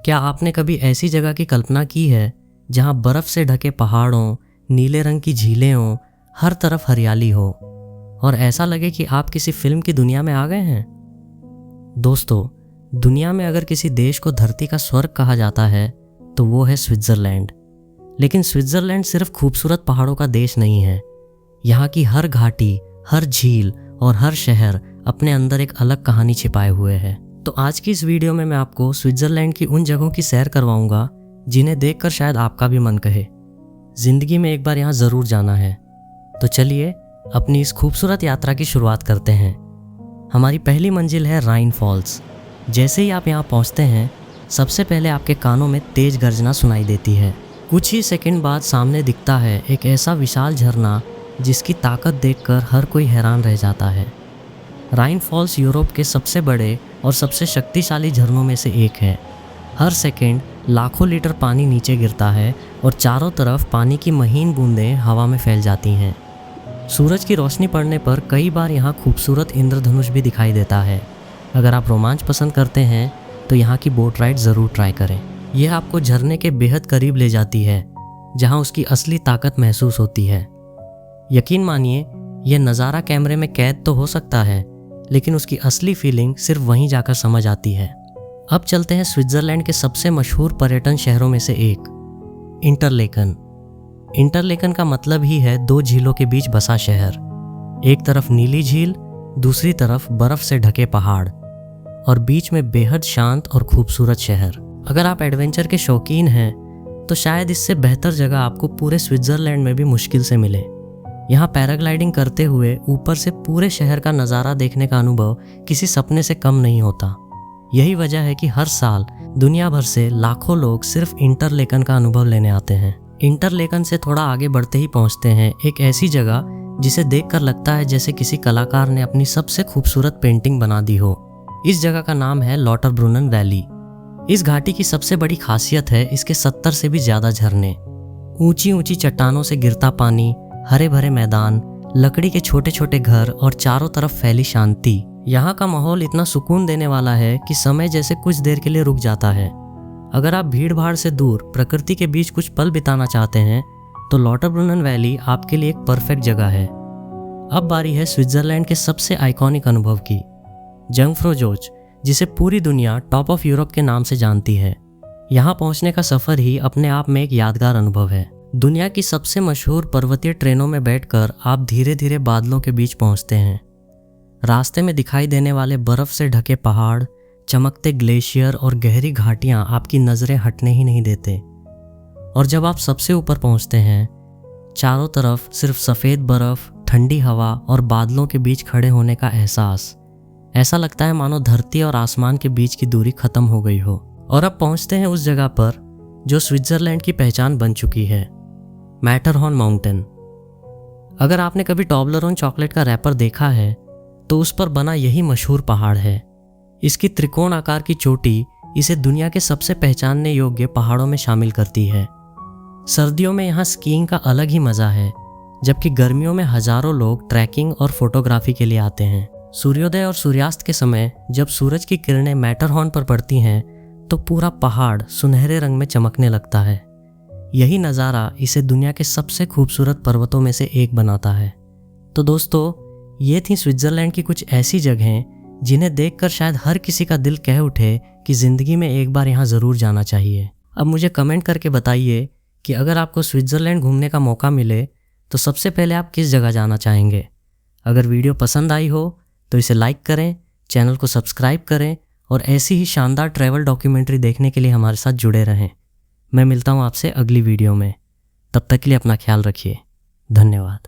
क्या आपने कभी ऐसी जगह की कल्पना की है जहां बर्फ से ढके पहाड़ों, नीले रंग की झीलें हों, हर तरफ हरियाली हो और ऐसा लगे कि आप किसी फिल्म की दुनिया में आ गए हैं? दोस्तों, दुनिया में अगर किसी देश को धरती का स्वर्ग कहा जाता है तो वो है स्विट्ज़रलैंड। लेकिन स्विट्ज़रलैंड सिर्फ खूबसूरत पहाड़ों का देश नहीं है। यहाँ की हर घाटी, हर झील और हर शहर अपने अंदर एक अलग कहानी छिपाए हुए है। तो आज की इस वीडियो में मैं आपको स्विट्ज़रलैंड की उन जगहों की सैर करवाऊंगा जिन्हें देखकर शायद आपका भी मन कहे जिंदगी में एक बार यहाँ ज़रूर जाना है। तो चलिए अपनी इस खूबसूरत यात्रा की शुरुआत करते हैं। हमारी पहली मंजिल है राइन फॉल्स। जैसे ही आप यहाँ पहुँचते हैं, सबसे पहले आपके कानों में तेज गर्जना सुनाई देती है। कुछ ही सेकंड बाद सामने दिखता है एक ऐसा विशाल झरना जिसकी ताकत देखकर हर कोई हैरान रह जाता है। राइन फॉल्स यूरोप के सबसे बड़े और सबसे शक्तिशाली झरनों में से एक है। हर सेकंड लाखों लीटर पानी नीचे गिरता है और चारों तरफ पानी की महीन बूंदें हवा में फैल जाती हैं। सूरज की रोशनी पड़ने पर कई बार यहाँ खूबसूरत इंद्रधनुष भी दिखाई देता है। अगर आप रोमांच पसंद करते हैं तो यहाँ की बोट राइड ज़रूर ट्राई करें। यह आपको झरने के बेहद करीब ले जाती है, जहाँ उसकी असली ताकत महसूस होती है। यकीन मानिए, यह नज़ारा कैमरे में कैद तो हो सकता है, लेकिन उसकी असली फीलिंग सिर्फ वहीं जाकर समझ आती है। अब चलते हैं स्विट्ज़रलैंड के सबसे मशहूर पर्यटन शहरों में से एक, इंटरलेकन। इंटरलेकन का मतलब ही है दो झीलों के बीच बसा शहर। एक तरफ नीली झील, दूसरी तरफ बर्फ से ढके पहाड़ और बीच में बेहद शांत और खूबसूरत शहर। अगर आप एडवेंचर के शौकीन हैं तो शायद इससे बेहतर जगह आपको पूरे स्विट्ज़रलैंड में भी मुश्किल से मिले। यहाँ पैराग्लाइडिंग करते हुए ऊपर से पूरे शहर का नज़ारा देखने का अनुभव किसी सपने से कम नहीं होता। यही वजह है कि हर साल दुनिया भर से लाखों लोग सिर्फ इंटरलेकन का अनुभव लेने आते हैं। इंटरलेकन से थोड़ा आगे बढ़ते ही पहुँचते हैं एक ऐसी जगह जिसे देखकर लगता है जैसे किसी कलाकार ने अपनी सबसे खूबसूरत पेंटिंग बना दी हो। इस जगह का नाम है लॉटरब्रुनन वैली। इस घाटी की सबसे बड़ी खासियत है इसके 70 से भी ज़्यादा झरने। ऊंची ऊंची चट्टानों से गिरता पानी, हरे भरे मैदान, लकड़ी के छोटे छोटे घर और चारों तरफ फैली शांति। यहाँ का माहौल इतना सुकून देने वाला है कि समय जैसे कुछ देर के लिए रुक जाता है। अगर आप भीड़ भाड़ से दूर प्रकृति के बीच कुछ पल बिताना चाहते हैं तो लॉटरब्रुनन वैली आपके लिए एक परफेक्ट जगह है। अब बारी है स्विट्ज़रलैंड के सबसे आइकॉनिक अनुभव की, जंगफ्रो जोच, जिसे पूरी दुनिया टॉप ऑफ यूरोप के नाम से जानती है। यहाँ पहुँचने का सफ़र ही अपने आप में एक यादगार अनुभव है। दुनिया की सबसे मशहूर पर्वतीय ट्रेनों में बैठकर आप धीरे धीरे बादलों के बीच पहुँचते हैं। रास्ते में दिखाई देने वाले बर्फ़ से ढके पहाड़, चमकते ग्लेशियर और गहरी घाटियाँ आपकी नज़रें हटने ही नहीं देते। और जब आप सबसे ऊपर पहुँचते हैं, चारों तरफ सिर्फ सफ़ेद बर्फ़, ठंडी हवा और बादलों के बीच खड़े होने का एहसास। ऐसा लगता है मानो धरती और आसमान के बीच की दूरी ख़त्म हो गई हो। और अब पहुँचते हैं उस जगह पर जो स्विट्ज़रलैंड की पहचान बन चुकी है, मैटरहॉर्न माउंटेन। अगर आपने कभी टॉबलरोन चॉकलेट का रैपर देखा है तो उस पर बना यही मशहूर पहाड़ है। इसकी त्रिकोण आकार की चोटी इसे दुनिया के सबसे पहचानने योग्य पहाड़ों में शामिल करती है। सर्दियों में यहाँ स्कीइंग का अलग ही मज़ा है, जबकि गर्मियों में हज़ारों लोग ट्रैकिंग और फोटोग्राफी के लिए आते हैं। सूर्योदय और सूर्यास्त के समय जब सूरज की किरणें मैटरहॉर्न पर पड़ती हैं तो पूरा पहाड़ सुनहरे रंग में चमकने लगता है। यही नज़ारा इसे दुनिया के सबसे खूबसूरत पर्वतों में से एक बनाता है। तो दोस्तों, ये थी स्विट्ज़रलैंड की कुछ ऐसी जगहें जिन्हें देखकर शायद हर किसी का दिल कह उठे कि ज़िंदगी में एक बार यहाँ ज़रूर जाना चाहिए। अब मुझे कमेंट करके बताइए कि अगर आपको स्विट्ज़रलैंड घूमने का मौका मिले तो सबसे पहले आप किस जगह जाना चाहेंगे। अगर वीडियो पसंद आई हो तो इसे लाइक करें, चैनल को सब्सक्राइब करें और ऐसी ही शानदार ट्रैवल डॉक्यूमेंट्री देखने के लिए हमारे साथ जुड़े रहें। मैं मिलता हूँ आपसे अगली वीडियो में। तब तक के लिए अपना ख्याल रखिए। धन्यवाद।